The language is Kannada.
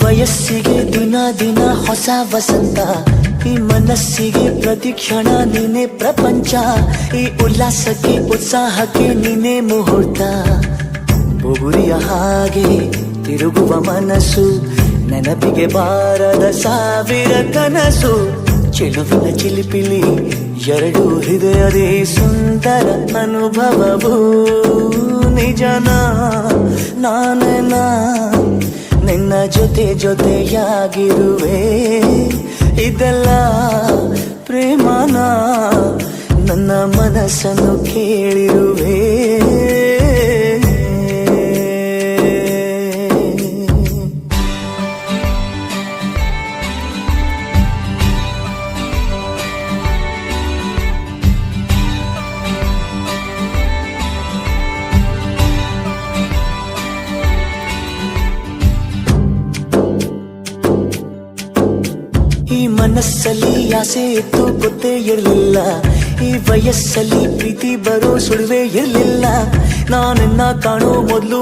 ವಯಸ್ಸಿಗೆ ದಿನ ದಿನ ಹೊಸ ವಸಂತ, ಈ ಮನಸ್ಸಿಗೆ ಪ್ರತಿಕ್ಷಣ ನೀನೆ ಪ್ರಪಂಚ, ಈ ಉಲ್ಲಾಸಕ್ಕೆ ಉತ್ಸಾಹಕ್ಕೆ ನೀನೆ ಮುಹೂರ್ತ. ಬುಗುರಿಯ ಹಾಗೆ ತಿರುಗುವ ಮನಸ್ಸು, ನೆನಪಿಗೆ ಬಾರದ ಸಾವಿರ ಕನಸು. ಚೆಲುವಿನ ಚಿಲಿಪಿಲಿ ಎರಡು ಹೃದಯದೇ ಸುಂದರ ಅನುಭವವು. ನಿಜನ ನಾನೇನ ನಿನ್ನ ಜೊತೆ ಜೊತೆಯಾಗಿರುವೆ. ಇದೆಲ್ಲ ಪ್ರೇಮನ ನನ್ನ ಮನಸ್ಸನ್ನು ಕೇಳಿರುವೆ. ಈ ಮನಸ್ಸಲ್ಲಿ ಆಸೆ ಇತ್ತು ಗೊತ್ತೇ ಇರಲಿಲ್ಲ, ಈ ವಯಸ್ಸಲ್ಲಿ ಪ್ರೀತಿ ಬರೋ ಸುಳಿವೇ ಇರಲಿಲ್ಲ. ನಾನನ್ನ ಕಾಣೋ ಮೊದಲು